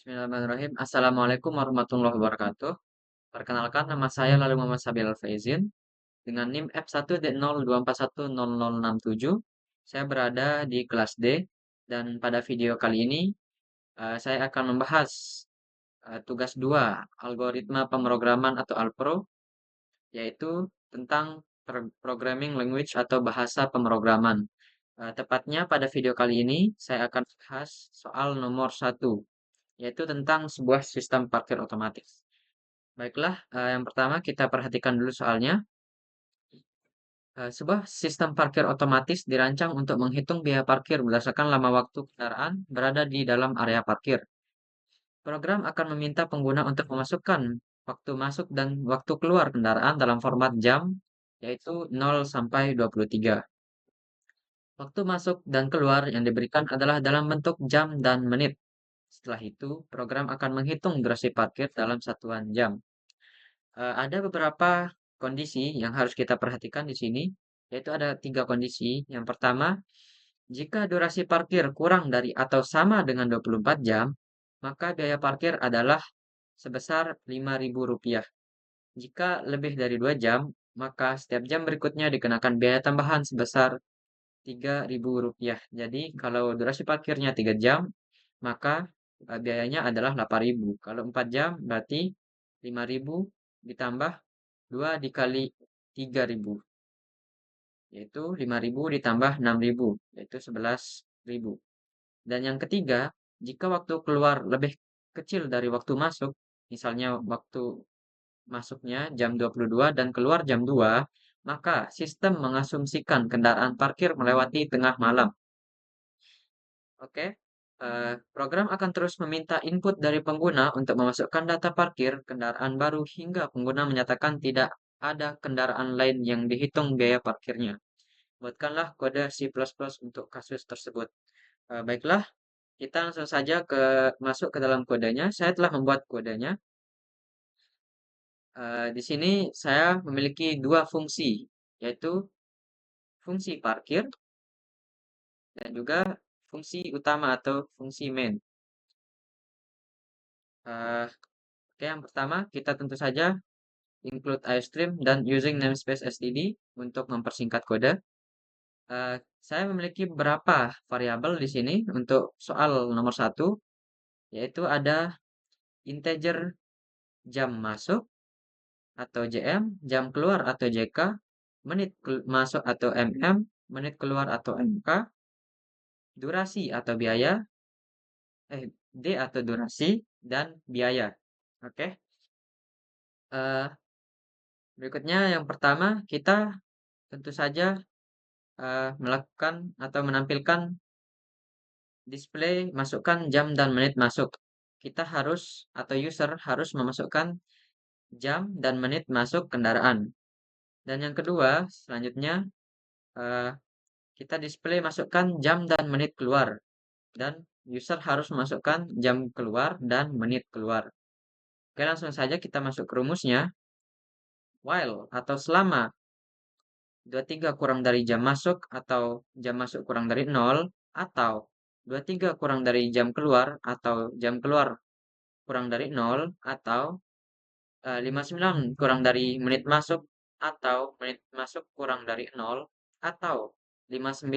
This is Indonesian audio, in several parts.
Bismillahirrahmanirrahim. Assalamualaikum warahmatullahi wabarakatuh. Perkenalkan, nama saya Lalu Muhammad Sabil Faizin dengan NIM F1D02410067. Saya berada di kelas D dan pada video kali ini saya akan membahas tugas 2 algoritma pemrograman atau ALPRO, yaitu tentang programming language atau bahasa pemrograman. Tepatnya pada video kali ini saya akan bahas soal nomor 1, yaitu tentang sebuah sistem parkir otomatis. Baiklah, yang pertama kita perhatikan dulu soalnya. Sebuah sistem parkir otomatis dirancang untuk menghitung biaya parkir berdasarkan lama waktu kendaraan berada di dalam area parkir. Program akan meminta pengguna untuk memasukkan waktu masuk dan waktu keluar kendaraan dalam format jam, yaitu 0 sampai 23. Waktu masuk dan keluar yang diberikan adalah dalam bentuk jam dan menit. Setelah itu, program akan menghitung durasi parkir dalam satuan jam. Ada beberapa kondisi yang harus kita perhatikan di sini, yaitu ada 3 kondisi. Yang pertama, jika durasi parkir kurang dari atau sama dengan 24 jam, maka biaya parkir adalah sebesar Rp5.000. Jika lebih dari 2 jam, maka setiap jam berikutnya dikenakan biaya tambahan sebesar Rp3.000. Jadi, kalau durasi parkirnya 3 jam, maka biayanya adalah 8.000. Kalau 4 jam, berarti 5.000 ditambah 2 dikali 3.000, yaitu 5.000 ditambah 6.000, yaitu 11.000. Dan yang ketiga, jika waktu keluar lebih kecil dari waktu masuk, misalnya waktu masuknya jam 22 dan keluar jam 2, maka sistem mengasumsikan kendaraan parkir melewati tengah malam. Oke, program akan terus meminta input dari pengguna untuk memasukkan data parkir kendaraan baru hingga pengguna menyatakan tidak ada kendaraan lain yang dihitung biaya parkirnya. Buatkanlah kode C++ untuk kasus tersebut. Baiklah, kita langsung saja masuk ke dalam kodenya. Saya telah membuat kodenya. Di sini saya memiliki dua fungsi, yaitu fungsi parkir dan juga fungsi utama atau fungsi main. Eh, Oke, yang pertama kita tentu saja include iStream dan using namespace std untuk mempersingkat kode. Saya memiliki beberapa variabel di sini untuk soal nomor 1, yaitu ada integer jam masuk atau JM, jam keluar atau JK, menit masuk atau MM, menit keluar atau MK, durasi atau biaya, D atau durasi, dan biaya. Oke. Eh, Berikutnya yang pertama kita tentu saja melakukan atau menampilkan display masukkan jam dan menit masuk. Kita harus atau user harus memasukkan jam dan menit masuk kendaraan. Dan yang kedua, selanjutnya eh, kita display masukkan jam dan menit keluar. Dan user harus memasukkan jam keluar dan menit keluar. Oke, langsung saja kita masuk ke rumusnya. While atau selama 23 kurang dari jam masuk atau jam masuk kurang dari 0 atau 23 kurang dari jam keluar atau jam keluar kurang dari 0 atau 59 kurang dari menit masuk atau menit masuk kurang dari 0 atau 59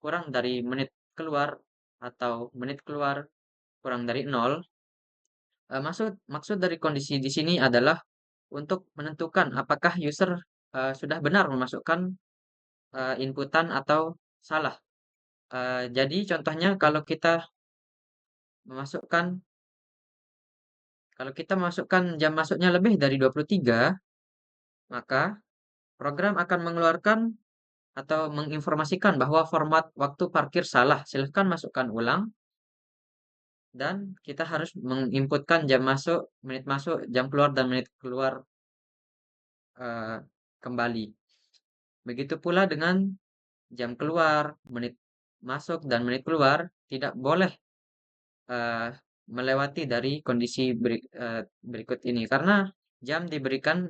kurang dari menit keluar atau menit keluar kurang dari 0. Maksud dari kondisi di sini adalah untuk menentukan apakah user sudah benar memasukkan inputan atau salah. Jadi contohnya memasukkan kalau kita memasukkan jam masuknya lebih dari 23, maka program akan mengeluarkan atau menginformasikan bahwa format waktu parkir salah. Silahkan masukkan ulang dan kita harus menginputkan jam masuk, jam keluar dan menit keluar kembali. Begitu pula dengan jam keluar, menit masuk dan menit keluar tidak boleh eh, melewati dari kondisi berikut ini karena jam diberikan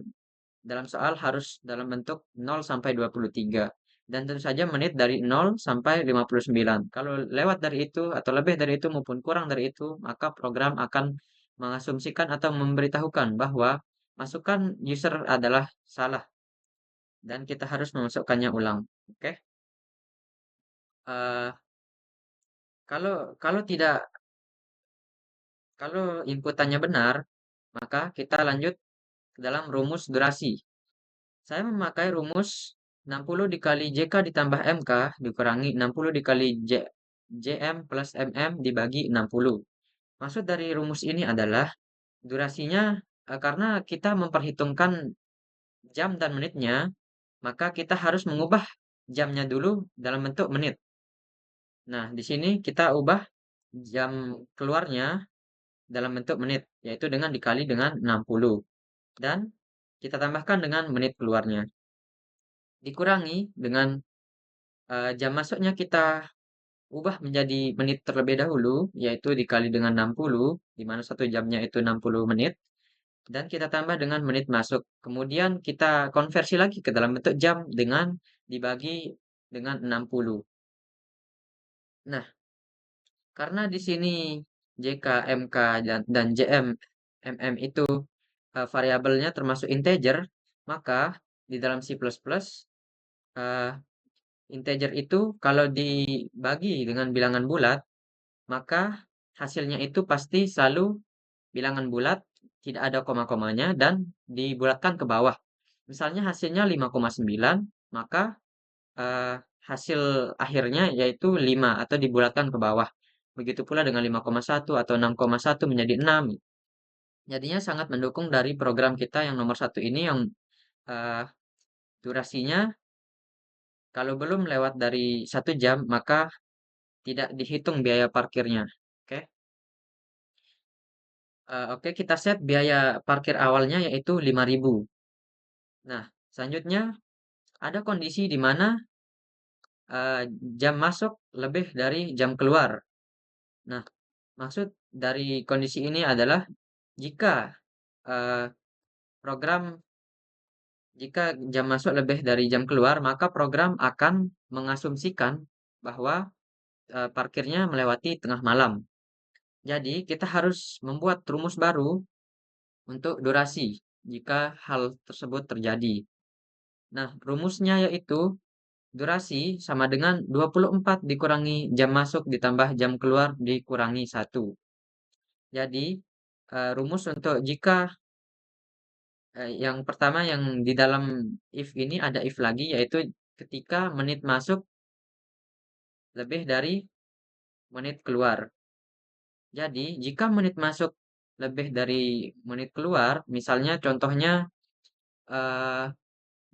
dalam soal harus dalam bentuk 0 sampai 23. dan tentu saja menit dari 0 sampai 59. Kalau lewat dari itu atau lebih dari itu maupun kurang dari itu, maka program akan mengasumsikan atau memberitahukan bahwa masukan user adalah salah dan kita harus memasukkannya ulang. Oke? Eh, kalau kalau tidak kalau inputannya benar, maka kita lanjut ke dalam rumus durasi. Saya memakai rumus 60 dikali JK ditambah MK dikurangi 60 dikali JM plus MM dibagi 60. Maksud dari rumus ini adalah durasinya, karena kita memperhitungkan jam dan menitnya, maka kita harus mengubah jamnya dulu dalam bentuk menit. Nah, di sini kita ubah jam keluarnya dalam bentuk menit, yaitu dengan dikali dengan 60. Dan kita tambahkan dengan menit keluarnya. Dikurangi dengan jam masuknya kita ubah menjadi menit terlebih dahulu, yaitu dikali dengan 60, di mana satu jamnya itu 60 menit, dan kita tambah dengan menit masuk. Kemudian kita konversi lagi ke dalam bentuk jam dengan dibagi dengan 60. Nah, karena di sini JK, MK, dan JM, MM itu variabelnya termasuk integer, maka di dalam C++, eh, integer itu kalau dibagi dengan bilangan bulat, maka hasilnya itu pasti selalu bilangan bulat, tidak ada koma-komanya, dan dibulatkan ke bawah. Misalnya hasilnya 5,9, maka eh, hasil akhirnya yaitu 5 atau dibulatkan ke bawah. Begitu pula dengan 5,1 atau 6,1 menjadi 6. Jadinya sangat mendukung dari program kita yang nomor satu ini yang eh, durasinya kalau belum lewat dari 1 jam, maka tidak dihitung biaya parkirnya. Oke. Oke, kita set biaya parkir awalnya yaitu 5.000. Nah, selanjutnya ada kondisi di mana eh, jam masuk lebih dari jam keluar. Nah, maksud dari kondisi ini adalah jika eh, program jika jam masuk lebih dari jam keluar, maka program akan mengasumsikan bahwa parkirnya melewati tengah malam. Jadi, kita harus membuat rumus baru untuk durasi jika hal tersebut terjadi. Nah, rumusnya yaitu durasi sama dengan 24 dikurangi jam masuk ditambah jam keluar dikurangi 1. Jadi, rumus untuk jika yang pertama yang di dalam if ini ada if lagi yaitu ketika menit masuk lebih dari menit keluar. Jadi, jika menit masuk lebih dari menit keluar, misalnya contohnya eh,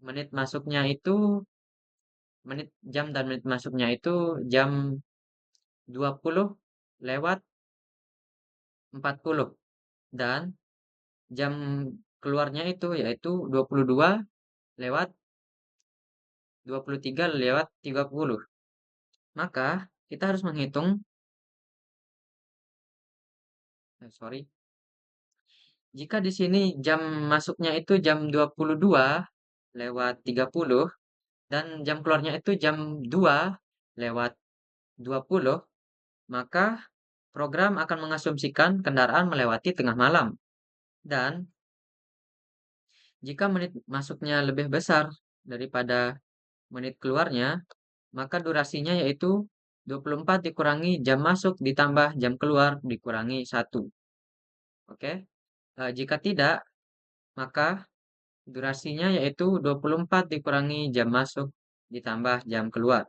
menit masuknya itu jam dan menit masuknya itu jam 20 lewat 40 dan jam keluarnya itu yaitu 22 lewat 23 lewat 30. Maka kita harus menghitung, sorry, jika di sini jam masuknya itu jam 22 lewat 30 dan jam keluarnya itu jam 2 lewat 20, maka program akan mengasumsikan kendaraan melewati tengah malam. Dan jika menit masuknya lebih besar daripada menit keluarnya, maka durasinya yaitu 24 dikurangi jam masuk ditambah jam keluar dikurangi 1. Oke. Jika tidak, maka durasinya yaitu 24 dikurangi jam masuk ditambah jam keluar.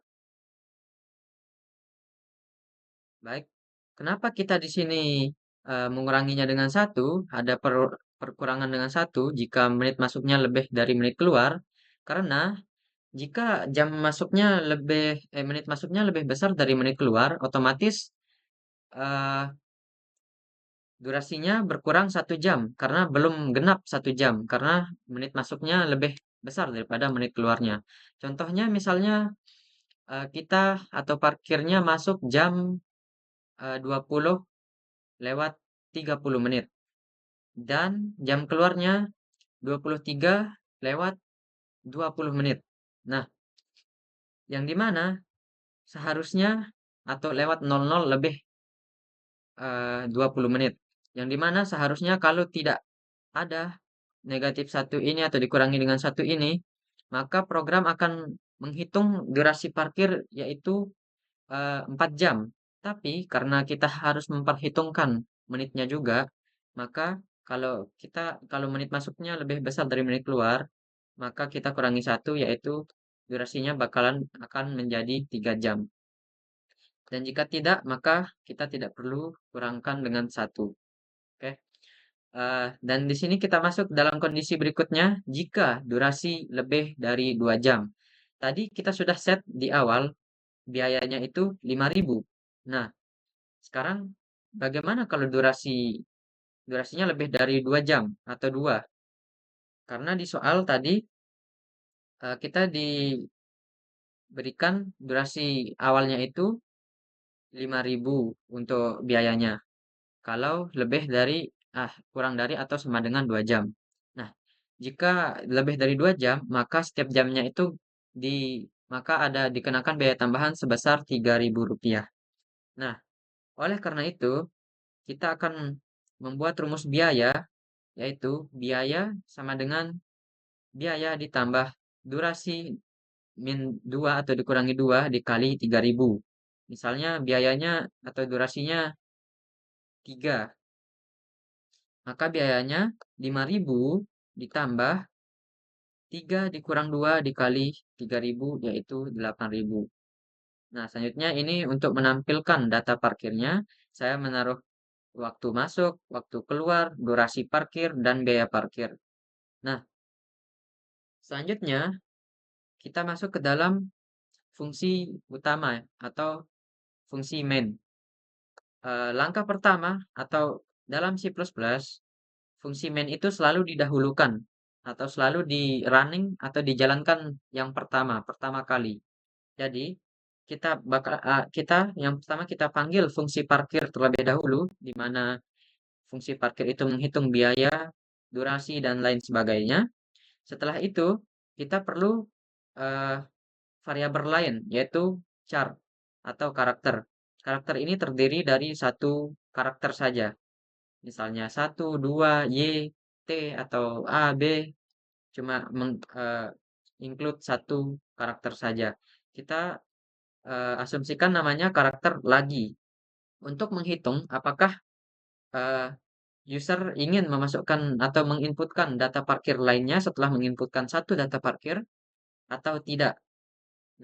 Baik. Kenapa kita di sini menguranginya dengan 1? Ada perkurangan dengan 1 jika menit masuknya lebih dari menit keluar. Karena jika menit masuknya lebih besar dari menit keluar, otomatis eh, durasinya berkurang 1 jam karena belum genap 1 jam karena menit masuknya lebih besar daripada menit keluarnya. Contohnya misalnya kita atau parkirnya masuk jam 20 lewat 30 menit dan jam keluarnya 23 lewat 20 menit. Nah, yang dimana seharusnya atau lewat 00 lebih 20 menit. Yang dimana seharusnya kalau tidak ada negatif satu ini atau dikurangi dengan satu ini, maka program akan menghitung durasi parkir yaitu 4 jam. Tapi karena kita harus memperhitungkan menitnya juga, maka kalau menit masuknya lebih besar dari menit keluar, maka kita kurangi satu yaitu durasinya akan menjadi 3 jam. Dan jika tidak, maka kita tidak perlu kurangkan dengan satu. Oke. Dan di sini kita masuk dalam kondisi berikutnya jika durasi lebih dari 2 jam. Tadi kita sudah set di awal biayanya itu 5.000. Nah, sekarang bagaimana kalau durasinya lebih dari 2 jam atau 2? Karena di soal tadi kita diberikan durasi awalnya itu 5.000 untuk biayanya. Kalau lebih dari kurang dari atau sama dengan 2 jam. Nah, jika lebih dari 2 jam, maka setiap jamnya itu maka ada dikenakan biaya tambahan sebesar Rp3.000. Nah, oleh karena itu, kita akan membuat rumus biaya, yaitu biaya sama dengan biaya ditambah durasi min 2 atau dikurangi 2 dikali 3.000. Misalnya biayanya atau durasinya 3, maka biayanya 5.000 ditambah 3 dikurang 2 dikali 3.000 yaitu 8.000. Nah, selanjutnya ini untuk menampilkan data parkirnya, saya menaruh waktu masuk, waktu keluar, durasi parkir, dan biaya parkir. Nah, selanjutnya kita masuk ke dalam fungsi utama atau fungsi main. Langkah pertama atau dalam C++, fungsi main itu selalu didahulukan atau selalu di running atau dijalankan yang pertama kali. Jadi, kita yang pertama kita panggil fungsi parkir terlebih dahulu, di mana fungsi parkir itu menghitung biaya, durasi, dan lain sebagainya. Setelah itu, kita perlu eh, variabel lain, yaitu char atau karakter. Karakter ini terdiri dari satu karakter saja. Misalnya 1, 2, Y, T, atau A, B, cuma include satu karakter saja. Kita asumsikan namanya karakter lagi untuk menghitung apakah eh, user ingin memasukkan atau menginputkan data parkir lainnya setelah menginputkan satu data parkir atau tidak.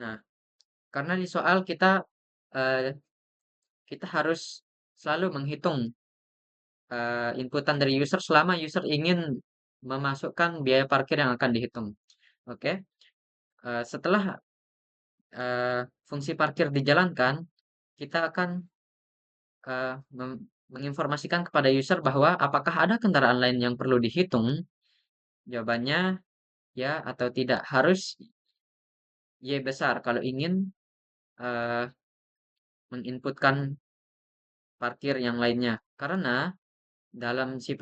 Nah, karena di soal eh, kita harus selalu menghitung inputan dari user selama user ingin memasukkan biaya parkir yang akan dihitung. Oke. Setelah fungsi parkir dijalankan, kita akan menginformasikan kepada user bahwa apakah ada kendaraan lain yang perlu dihitung. Jawabannya ya atau tidak. Harus Y besar kalau ingin eh, menginputkan parkir yang lainnya. Karena dalam C++,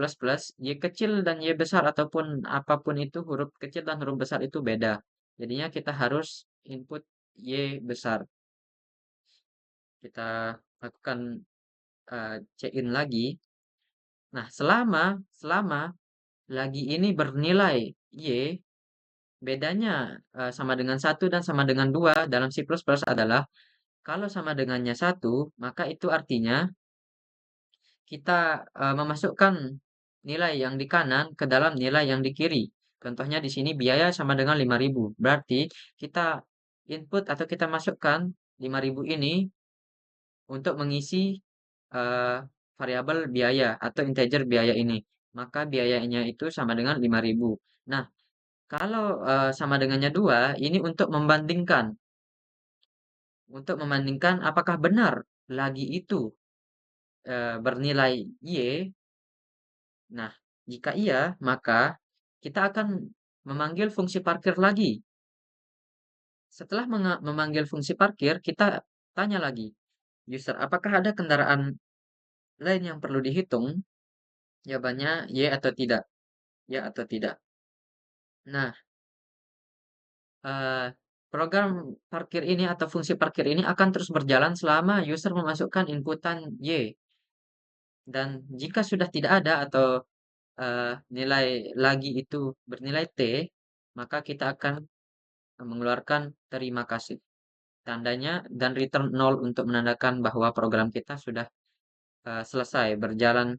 Y kecil dan Y besar ataupun apapun itu huruf kecil dan huruf besar itu beda. Jadinya kita harus input Y besar. Kita lakukan check in lagi. Nah, selama lagi ini bernilai Y, bedanya sama dengan satu dan sama dengan 2 dalam C++ adalah kalau sama dengannya satu, maka itu artinya kita memasukkan nilai yang di kanan ke dalam nilai yang di kiri. Contohnya di sini biaya sama dengan 5.000. Berarti kita input atau kita masukkan 5.000 ini untuk mengisi eh, variabel biaya atau integer biaya ini. Maka biayanya itu sama dengan 5.000. Nah, kalau sama dengannya 2, ini untuk membandingkan apakah benar lagi itu bernilai Y. Nah, jika iya, maka kita akan memanggil fungsi parkir lagi. Setelah memanggil fungsi parkir, kita tanya lagi, user, apakah ada kendaraan lain yang perlu dihitung? Jawabannya Y atau tidak. Ya atau tidak. Nah, program parkir ini atau fungsi parkir ini akan terus berjalan selama user memasukkan inputan Y. Dan jika sudah tidak ada atau nilai lagi itu bernilai T, maka kita akan mengeluarkan terima kasih. Tandanya dan return 0 untuk menandakan bahwa program kita sudah selesai, berjalan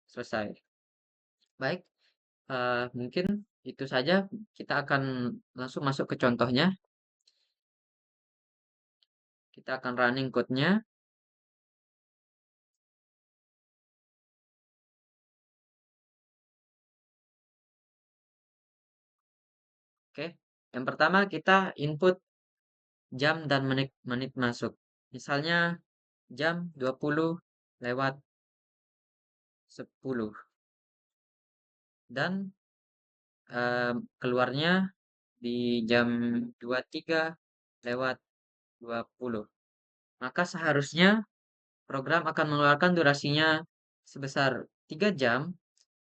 selesai. Baik, mungkin itu saja. Kita akan langsung masuk ke contohnya. Kita akan running code-nya. Oke. Yang pertama kita input jam dan menit masuk. Misalnya jam 20:10 dan keluarnya di jam 23:20. Maka seharusnya program akan mengeluarkan durasinya sebesar 3 jam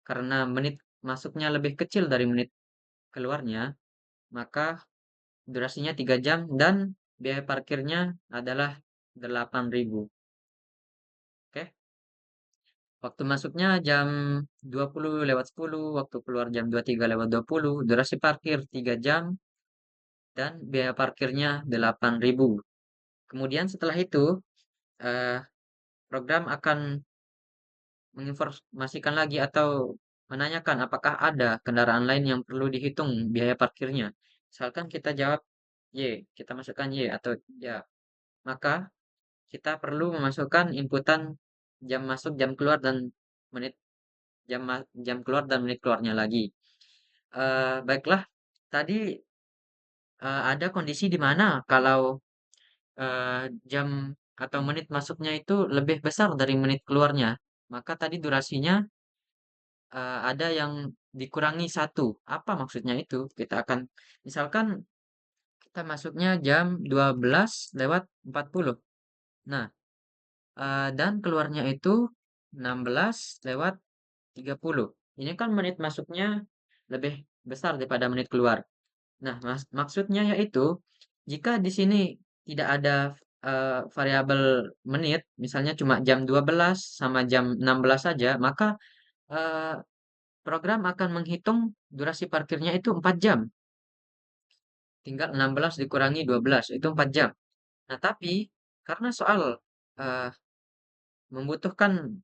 karena menit masuknya lebih kecil dari menit keluarnya, maka durasinya 3 jam dan biaya parkirnya adalah 8.000. Oke. Waktu masuknya jam 20:10, waktu keluar jam 23:20, durasi parkir 3 jam dan biaya parkirnya 8.000. Kemudian setelah itu eh, program akan menginformasikan lagi atau menanyakan apakah ada kendaraan lain yang perlu dihitung biaya parkirnya. Misalkan kita jawab Y, kita masukkan Y atau ya, maka kita perlu memasukkan inputan jam masuk, jam keluar dan menit jam keluar dan menit keluarnya lagi. Baiklah, tadi ada kondisi di mana kalau jam atau menit masuknya itu lebih besar dari menit keluarnya, maka tadi durasinya ada yang dikurangi satu. Apa maksudnya itu? Kita akan misalkan kita masuknya jam 12:40. Nah, dan keluarnya itu 16:30. Ini kan menit masuknya lebih besar daripada menit keluar. Nah, maksudnya yaitu jika di sini tidak ada variabel menit, misalnya cuma jam 12 sama jam 16 saja, maka eh, program akan menghitung durasi parkirnya itu 4 jam. Tinggal 16 dikurangi 12, itu 4 jam. Nah, tapi karena soal eh, membutuhkan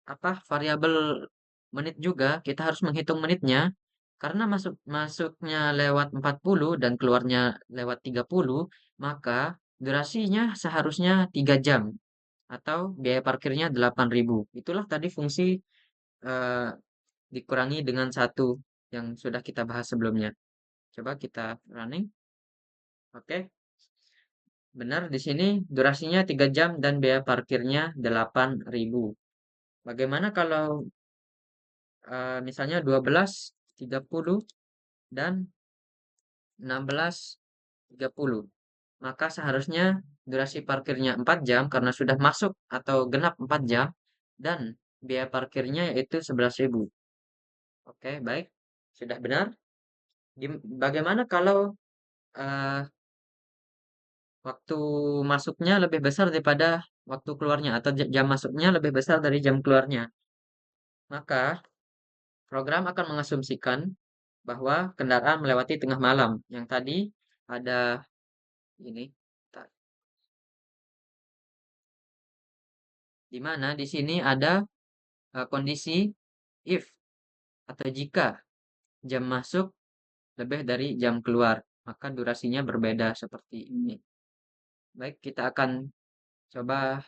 apa variabel menit juga, kita harus menghitung menitnya. Karena masuknya lewat 40 dan keluarnya lewat 30, maka durasinya seharusnya 3 jam atau biaya parkirnya 8.000. Itulah tadi fungsi eh, dikurangi dengan satu yang sudah kita bahas sebelumnya. Coba kita running. Oke, benar di sini durasinya 3 jam dan biaya parkirnya 8.000. Bagaimana kalau misalnya 12:30 dan 16:30? Maka seharusnya durasi parkirnya 4 jam karena sudah masuk atau genap 4 jam dan biaya parkirnya yaitu 11.000. Oke, baik. Sudah benar. Bagaimana kalau eh, waktu masuknya lebih besar daripada waktu keluarnya atau jam masuknya lebih besar dari jam keluarnya? Maka program akan mengasumsikan bahwa kendaraan melewati tengah malam. Yang tadi ada ini, di mana di sini ada kondisi if atau jika jam masuk lebih dari jam keluar, maka durasinya berbeda seperti ini. Baik, kita akan coba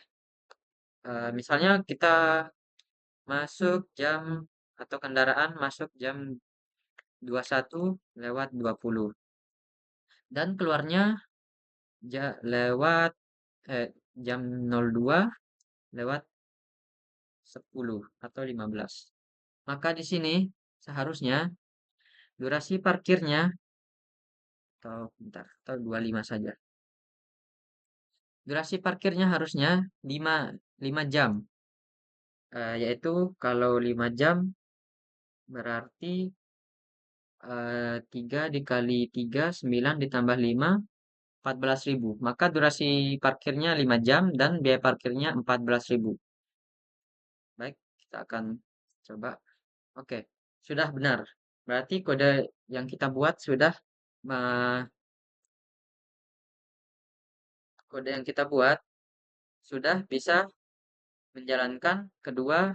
misalnya kita masuk jam atau kendaraan masuk jam 21:20 dan keluarnya lewat jam 02:10 atau 15. Maka di sini seharusnya durasi parkirnya atau bentar atau 25 saja. Durasi parkirnya harusnya 5 jam. Yaitu kalau 5 jam berarti 3 dikali 3, 9 ditambah 5, 14.000. Maka durasi parkirnya 5 jam dan biaya parkirnya 14.000. Baik, kita akan coba. Oke, sudah benar. Berarti kode yang kita buat sudah eh, kode yang kita buat sudah bisa menjalankan kedua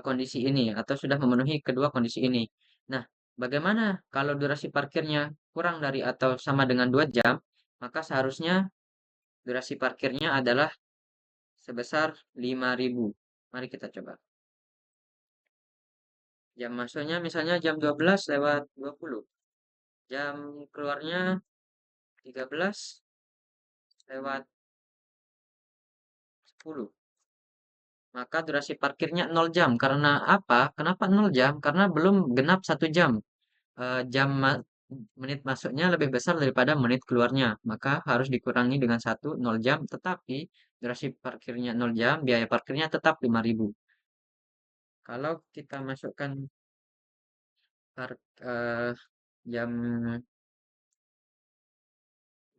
kondisi ini atau sudah memenuhi kedua kondisi ini. Nah, bagaimana kalau durasi parkirnya kurang dari atau sama dengan 2 jam, maka seharusnya durasi parkirnya adalah sebesar 5.000. Mari kita coba. Jam masuknya misalnya jam 12:20. Jam keluarnya 13:10. Maka durasi parkirnya 0 jam. Karena apa? Kenapa 0 jam? Karena belum genap 1 jam. Jam menit masuknya lebih besar daripada menit keluarnya. Maka harus dikurangi dengan 0 jam. Tetapi durasi parkirnya 0 jam, biaya parkirnya tetap 5.000. Kalau kita masukkan jam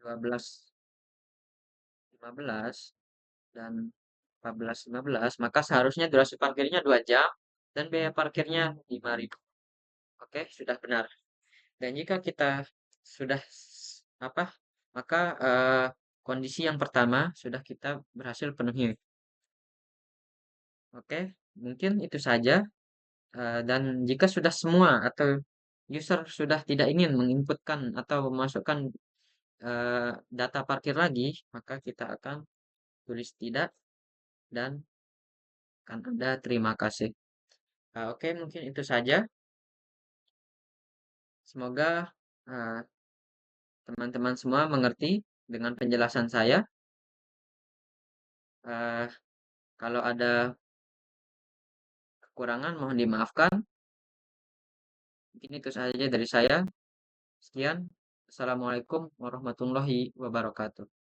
12:15 dan 14:15, maka seharusnya durasi parkirnya 2 jam dan biaya parkirnya 5.000. Oke, sudah benar. Dan jika kita sudah apa? Maka kondisi yang pertama sudah kita berhasil penuhi. Oke, mungkin itu saja. Dan jika sudah semua atau user sudah tidak ingin menginputkan atau memasukkan data parkir lagi, maka kita akan tulis tidak dan akan ada terima kasih. Oke, mungkin itu saja. Semoga eh, teman-teman semua mengerti dengan penjelasan saya. Eh, Kalau ada kekurangan mohon dimaafkan. Mungkin itu saja dari saya. Sekian. Assalamualaikum warahmatullahi wabarakatuh.